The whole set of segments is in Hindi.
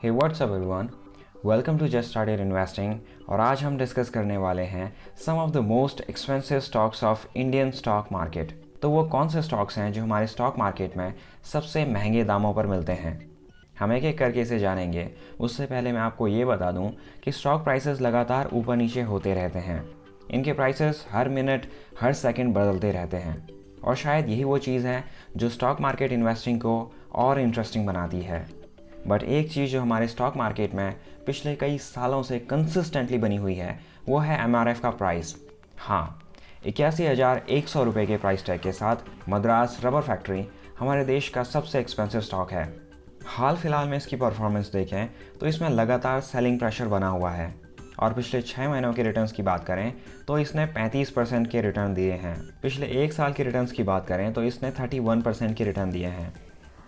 Hey what's up everyone, welcome to just started investing. और आज हम डिस्कस करने वाले हैं some of the most expensive stocks of Indian stock market. तो वो कौन से स्टॉक्स हैं जो हमारे स्टॉक मार्केट में सबसे महंगे दामों पर मिलते हैं। हम एक एक करके इसे जानेंगे। उससे पहले मैं आपको ये बता दूं कि स्टॉक प्राइसेस लगातार ऊपर नीचे होते रहते हैं। इनके प्राइसेस हर मिनट हर सेकंड बदलते रहते हैं और शायद यही वो चीज़ है जो स्टॉक मार्केट इन्वेस्टिंग को और इंटरेस्टिंग बनाती है। बट एक चीज़ जो हमारे स्टॉक मार्केट में पिछले कई सालों से कंसिस्टेंटली बनी हुई है वो है MRF का प्राइस। हाँ, 81,100 रुपये के प्राइस टैग के साथ मद्रास रबर फैक्ट्री हमारे देश का सबसे एक्सपेंसिव स्टॉक है। हाल फिलहाल में इसकी परफॉर्मेंस देखें तो इसमें लगातार सेलिंग प्रेशर बना हुआ है और पिछले 6 महीनों के रिटर्न्स की बात करें तो इसने 35% के रिटर्न दिए हैं। पिछले एक साल के रिटर्न्स की बात करें तो इसने 31% के रिटर्न दिए हैं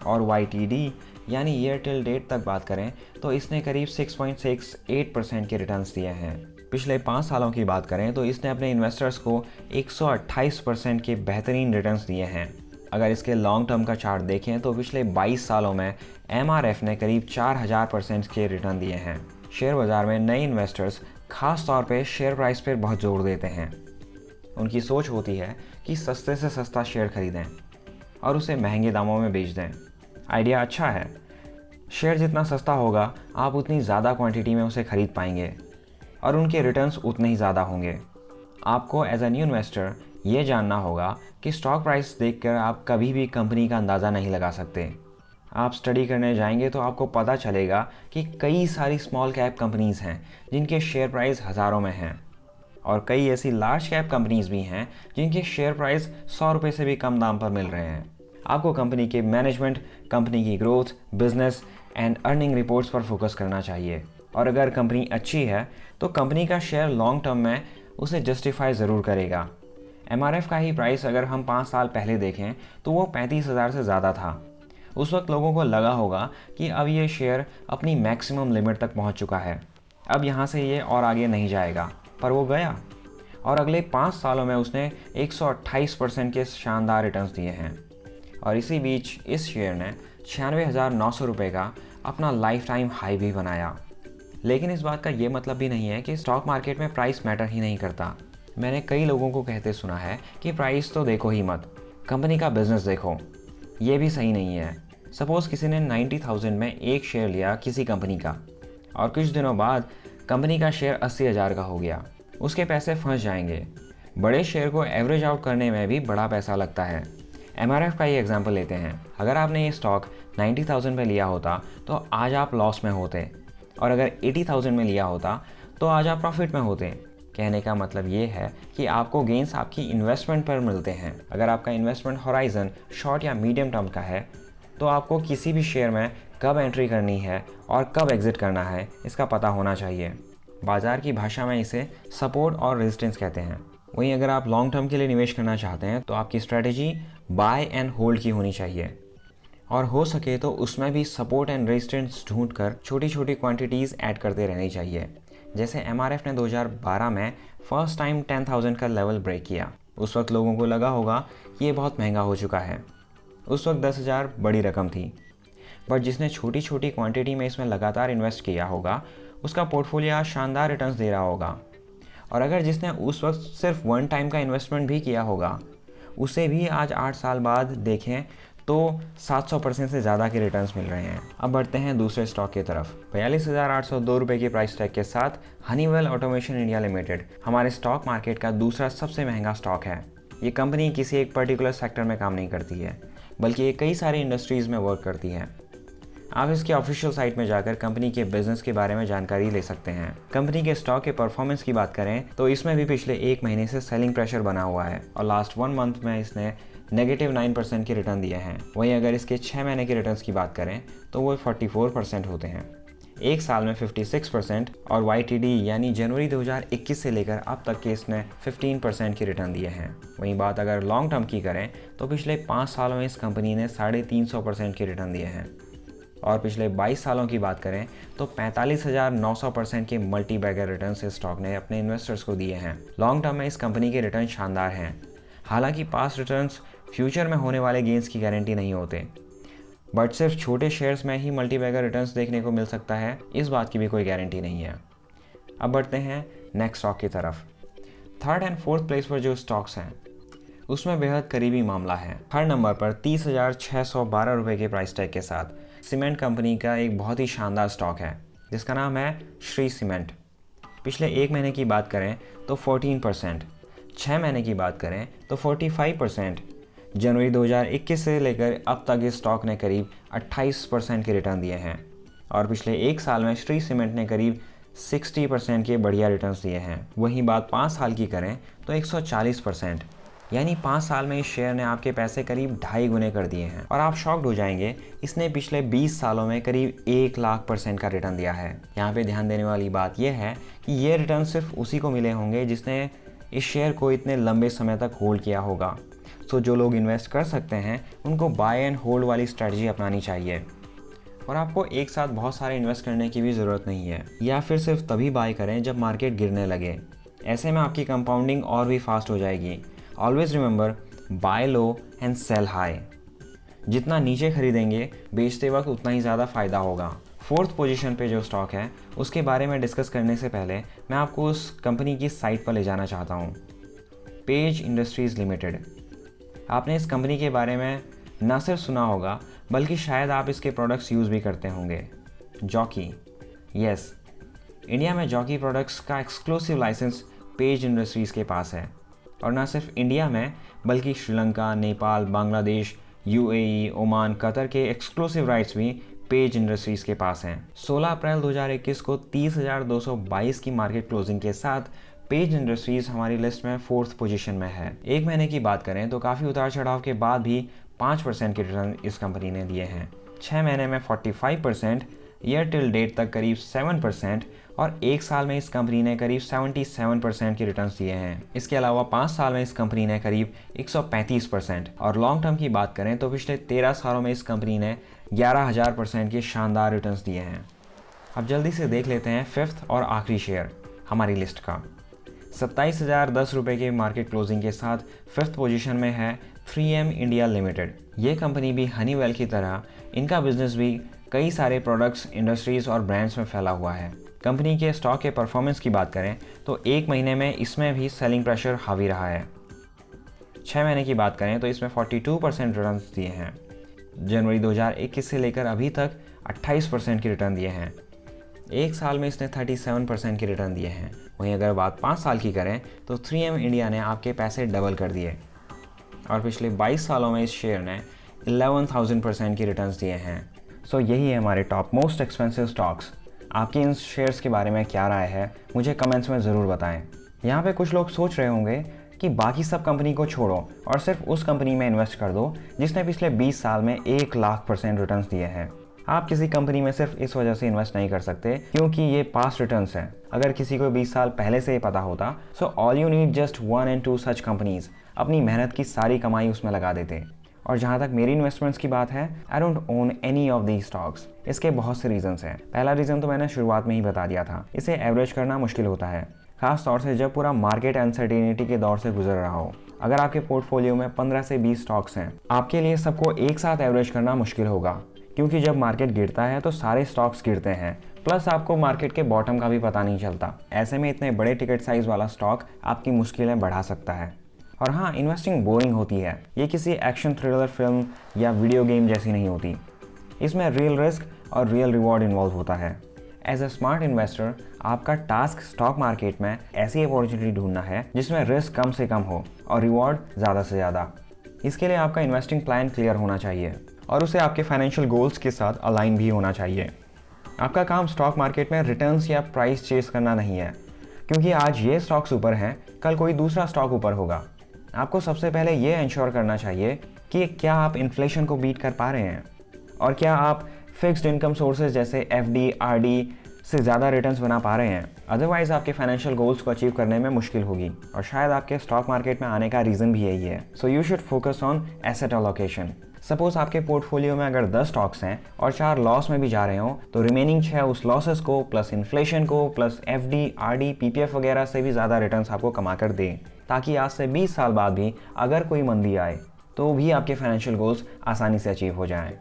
और YTD यानी ईयर टिल डेट तक बात करें तो इसने करीब 6.68% के रिटर्न्स दिए हैं। पिछले 5 सालों की बात करें तो इसने अपने इन्वेस्टर्स को 128% के बेहतरीन रिटर्न्स दिए हैं। अगर इसके लॉन्ग टर्म का चार्ट देखें तो पिछले 22 सालों में MRF ने करीब 4000% के रिटर्न दिए हैं। शेयर बाज़ार में नए इन्वेस्टर्स खास तौर पे शेयर प्राइस पर बहुत जोर देते हैं। उनकी सोच होती है कि सस्ते से सस्ता शेयर खरीदें और उसे महंगे दामों में बेच दें। आइडिया अच्छा है। शेयर जितना सस्ता होगा आप उतनी ज़्यादा क्वांटिटी में उसे खरीद पाएंगे और उनके रिटर्न्स उतने ही ज़्यादा होंगे। आपको एज अ न्यू इन्वेस्टर ये जानना होगा कि स्टॉक प्राइस देखकर आप कभी भी कंपनी का अंदाज़ा नहीं लगा सकते। आप स्टडी करने जाएंगे तो आपको पता चलेगा कि कई सारी स्मॉल कैप कंपनीज़ हैं जिनके शेयर प्राइस हज़ारों में हैं और कई ऐसी लार्ज कैप कंपनीज़ भी हैं जिनके शेयर प्राइस 100 रुपये से भी कम दाम पर मिल रहे हैं। आपको कंपनी के मैनेजमेंट, कंपनी की growth, business and earning reports पर फोकस करना चाहिए और अगर कंपनी अच्छी है तो कंपनी का शेयर लॉन्ग टर्म में उसे जस्टिफाई ज़रूर करेगा। MRF का ही प्राइस अगर हम 5 साल पहले देखें तो वो 35,000 से ज़्यादा था। उस वक्त लोगों को लगा होगा कि अब ये शेयर अपनी मैक्सिमम लिमिट तक पहुंच चुका है, अब यहाँ से ये और आगे नहीं जाएगा, पर वो गया और अगले 5 सालों में उसने 128% के शानदार रिटर्न्स दिए हैं और इसी बीच इस शेयर ने 96,900 रुपये का अपना लाइफ टाइम हाई भी बनाया। लेकिन इस बात का ये मतलब भी नहीं है कि स्टॉक मार्केट में प्राइस मैटर ही नहीं करता। मैंने कई लोगों को कहते सुना है कि प्राइस तो देखो ही मत, कंपनी का बिजनेस देखो। ये भी सही नहीं है। सपोज़ किसी ने 90,000 में एक शेयर लिया किसी कंपनी का और कुछ दिनों बाद कंपनी का शेयर 80,000 का हो गया, उसके पैसे फंस जाएंगे। बड़े शेयर को एवरेज आउट करने में भी बड़ा पैसा लगता है। MRF का ही एग्जांपल लेते हैं। अगर आपने ये स्टॉक 90,000 में लिया होता तो आज आप लॉस में होते और अगर 80,000 में लिया होता तो आज आप प्रॉफिट में होते। कहने का मतलब ये है कि आपको गेंस आपकी इन्वेस्टमेंट पर मिलते हैं। अगर आपका इन्वेस्टमेंट होराइजन शॉर्ट या मीडियम टर्म का है तो आपको किसी भी शेयर में कब एंट्री करनी है और कब एग्जिट करना है इसका पता होना चाहिए। बाज़ार की भाषा में इसे सपोर्ट और रेजिस्टेंस कहते हैं। वहीं अगर आप लॉन्ग टर्म के लिए निवेश करना चाहते हैं तो आपकी स्ट्रेटेजी बाय एंड होल्ड की होनी चाहिए और हो सके तो उसमें भी सपोर्ट एंड रेजिस्टेंस ढूंढकर छोटी छोटी क्वांटिटीज़ ऐड करते रहनी चाहिए। जैसे MRF ने 2012 में फर्स्ट टाइम 10,000 का लेवल ब्रेक किया। उस वक्त लोगों को लगा होगा कि ये बहुत महंगा हो चुका है। उस वक्त 10,000 बड़ी रकम थी, बट जिसने छोटी छोटी क्वांटिटी में इसमें लगातार इन्वेस्ट किया होगा उसका पोर्टफोलियो आज शानदार रिटर्न्स दे रहा होगा। और अगर जिसने उस वक्त सिर्फ वन टाइम का इन्वेस्टमेंट भी किया होगा उसे भी आज 8 साल बाद देखें तो 700% से ज़्यादा के रिटर्न्स मिल रहे हैं। अब बढ़ते हैं दूसरे स्टॉक की तरफ। 42,802 रुपये के प्राइस टैग के साथ हनीवेल ऑटोमेशन इंडिया लिमिटेड हमारे स्टॉक मार्केट का दूसरा सबसे महंगा स्टॉक है। ये कंपनी किसी एक पर्टिकुलर सेक्टर में काम नहीं करती है, बल्कि ये कई सारी इंडस्ट्रीज़ में वर्क करती है। आप इसके ऑफिशियल साइट में जाकर कंपनी के बिजनेस के बारे में जानकारी ले सकते हैं। कंपनी के स्टॉक के परफॉर्मेंस की बात करें तो इसमें भी पिछले 1 महीने से सेलिंग प्रेशर बना हुआ है और लास्ट 1 मंथ में इसने -9% के रिटर्न दिए हैं। वहीं अगर इसके 6 महीने के रिटर्न्स की बात करें तो वो 44% होते हैं। एक साल में 56% और YTD यानी जनवरी 2021 से लेकर अब तक के इसने 15% के रिटर्न दिए हैं। वहीं बात अगर लॉन्ग टर्म की करें तो पिछले 5 सालों में इस कंपनी ने 350% के रिटर्न दिए हैं और पिछले 22 सालों की बात करें तो 45,900% के मल्टी बैगर रिटर्न इस स्टॉक ने अपने इन्वेस्टर्स को दिए हैं। लॉन्ग टर्म में इस कंपनी के रिटर्न शानदार हैं। हालांकि पास्ट रिटर्न्स फ्यूचर में होने वाले गेंस की गारंटी नहीं होते। बट सिर्फ छोटे शेयर्स में ही मल्टीबैगर रिटर्न्स देखने को मिल सकता है, इस बात की भी कोई गारंटी नहीं है। अब बढ़ते हैं नेक्स्ट स्टॉक की तरफ। थर्ड एंड फोर्थ प्लेस पर जो स्टॉक्स हैं उसमें बेहद करीबी मामला है। थर्ड नंबर पर 30,612 रुपये के प्राइस टैग के साथ सीमेंट कंपनी का एक बहुत ही शानदार स्टॉक है जिसका नाम है श्री सीमेंट। पिछले एक महीने की बात करें तो 14%, 6 महीने की बात करें तो 45%, जनवरी 2021 से लेकर अब तक इस स्टॉक ने करीब 28% के रिटर्न दिए हैं और पिछले एक साल में श्री सीमेंट ने करीब 60% के बढ़िया रिटर्न्स दिए हैं। वहीं बात 5 साल की करें तो 140%, यानी 5 साल में इस शेयर ने आपके पैसे करीब 2.5 गुने कर दिए हैं। और आप शॉक्ड हो जाएंगे, इसने पिछले 20 सालों में करीब 1 लाख % का रिटर्न दिया है। यहाँ पे ध्यान देने वाली बात यह है कि ये रिटर्न सिर्फ उसी को मिले होंगे जिसने इस शेयर को इतने लंबे समय तक होल्ड किया होगा। सो जो लोग इन्वेस्ट कर सकते हैं उनको बाय एंड होल्ड वाली स्ट्रैटेजी अपनानी चाहिए और आपको एक साथ बहुत सारे इन्वेस्ट करने की भी ज़रूरत नहीं है, या फिर सिर्फ तभी बाय करें जब मार्केट गिरने लगे। ऐसे में आपकी कंपाउंडिंग और भी फास्ट हो जाएगी। Always remember, buy low and sell high. जितना नीचे खरीदेंगे बेचते वक्त उतना ही ज़्यादा फ़ायदा होगा। फोर्थ पोजीशन पे जो स्टॉक है उसके बारे में डिस्कस करने से पहले मैं आपको उस कंपनी की साइट पर ले जाना चाहता हूँ, पेज इंडस्ट्रीज़ लिमिटेड। आपने इस कंपनी के बारे में न सिर्फ सुना होगा बल्कि शायद आप इसके प्रोडक्ट्स यूज़ भी करते होंगे। जॉकी, यस, इंडिया में जॉकी प्रोडक्ट्स का एक्सक्लूसिव लाइसेंस पेज इंडस्ट्रीज़ के पास है और न सिर्फ इंडिया में बल्कि Sri Lanka, Nepal, Bangladesh, UAE, Oman, Qatar के एक्सक्लूसिव राइट्स भी पेज इंडस्ट्रीज़ के पास हैं। 16 अप्रैल 2021 को 30,222 की मार्केट क्लोजिंग के साथ पेज इंडस्ट्रीज़ हमारी लिस्ट में फोर्थ पोजीशन में है। एक महीने की बात करें तो काफ़ी उतार चढ़ाव के बाद भी 5% के रिटर्न इस कंपनी ने दिए हैं। 6 महीने में 45%, ईयर टिल डेट तक करीब 7% और एक साल में इस कंपनी ने करीब 77% के रिटर्न्स दिए हैं। इसके अलावा 5 साल में इस कंपनी ने करीब 135% और लॉन्ग टर्म की बात करें तो पिछले 13 सालों में इस कंपनी ने 11,000% के शानदार रिटर्न्स दिए हैं। अब जल्दी से देख लेते हैं फिफ्थ और आखिरी शेयर हमारी लिस्ट का। 27,010 रुपये के मार्केट क्लोजिंग के साथ फिफ्थ पोजीशन में है 3M इंडिया लिमिटेड। ये कंपनी भी हनीवेल की तरह इनका बिजनेस भी कई सारे प्रोडक्ट्स, इंडस्ट्रीज़ और ब्रांड्स में फैला हुआ है। कंपनी के स्टॉक के परफॉर्मेंस की बात करें तो एक महीने में इसमें भी सेलिंग प्रेशर हावी रहा है। 6 महीने की बात करें तो इसमें 42% रिटर्न दिए हैं। जनवरी 2021 से लेकर अभी तक 28% के रिटर्न दिए हैं। एक साल में इसने 37% के रिटर्न दिए हैं। वहीं अगर बात 5 साल की करें तो 3M इंडिया ने आपके पैसे डबल कर दिए और पिछले 22 सालों में इस शेयर ने 11,000% के रिटर्न्स दिए हैं। सो यही है हमारे टॉप मोस्ट एक्सपेंसिव स्टॉक्स। आपकी इन शेयर्स के बारे में क्या राय है मुझे कमेंट्स में ज़रूर बताएं। यहाँ पे कुछ लोग सोच रहे होंगे कि बाकी सब कंपनी को छोड़ो और सिर्फ उस कंपनी में इन्वेस्ट कर दो जिसने पिछले 20 साल में 1 लाख % रिटर्न्स दिए हैं। आप किसी कंपनी में सिर्फ इस वजह से इन्वेस्ट नहीं कर सकते क्योंकि ये पास्ट रिटर्न्स हैं। अगर किसी को 20 साल पहले से ही पता होता so all you need just 1 and 2 such companies, अपनी मेहनत की सारी कमाई उसमें लगा देते। और जहाँ तक मेरी इन्वेस्टमेंट्स की बात है, I don't own any of these stocks. इसके बहुत से रीजंस हैं। पहला रीज़न तो मैंने शुरुआत में ही बता दिया था, इसे एवरेज करना मुश्किल होता है, खास तौर से जब पूरा मार्केट अनसर्टेनिटी के दौर से गुजर रहा हो। अगर आपके पोर्टफोलियो में 15 से 20 स्टॉक्स हैं, आपके लिए सबको एक साथ एवरेज करना मुश्किल होगा क्योंकि जब मार्केट गिरता है तो सारे स्टॉक्स गिरते हैं, प्लस आपको मार्केट के बॉटम का भी पता नहीं चलता। ऐसे में इतने बड़े टिकट साइज वाला स्टॉक आपकी मुश्किलें बढ़ा सकता है। और हाँ, इन्वेस्टिंग बोरिंग होती है। ये किसी एक्शन थ्रिलर फिल्म या वीडियो गेम जैसी नहीं होती। इसमें रियल रिस्क और रियल रिवॉर्ड इन्वॉल्व होता है। एज अ स्मार्ट इन्वेस्टर आपका टास्क स्टॉक मार्केट में ऐसी अपॉर्चुनिटी ढूंढना है जिसमें रिस्क कम से कम हो और रिवॉर्ड ज़्यादा से ज़्यादा। इसके लिए आपका इन्वेस्टिंग प्लान क्लियर होना चाहिए और उसे आपके फाइनेंशियल गोल्स के साथ अलाइन भी होना चाहिए। आपका काम स्टॉक मार्केट में रिटर्न्स या प्राइस चेस करना नहीं है, क्योंकि आज ये स्टॉक्स ऊपर हैं, कल कोई दूसरा स्टॉक ऊपर होगा। आपको सबसे पहले ये इंश्योर करना चाहिए कि क्या आप इन्फ्लेशन को बीट कर पा रहे हैं और क्या आप फिक्स्ड इनकम सोर्सेज जैसे FD, RD से ज़्यादा रिटर्न्स बना पा रहे हैं। अदरवाइज आपके फाइनेंशियल गोल्स को अचीव करने में मुश्किल होगी और शायद आपके स्टॉक मार्केट में आने का रीज़न भी यही है। So you should focus on asset allocation. Suppose आपके पोर्टफोलियो में अगर 10 स्टॉक्स हैं और 4 लॉस में भी जा रहे हो तो रिमेनिंग 6 उस लॉसेस को प्लस इन्फ्लेशन को प्लस FD, RD, PPF वगैरह से भी ज़्यादा रिटर्न्स आपको कमा कर दें, ताकि आज से 20 साल बाद भी अगर कोई मंदी आए तो भी आपके फाइनेंशियल गोल्स आसानी से अचीव हो जाएं।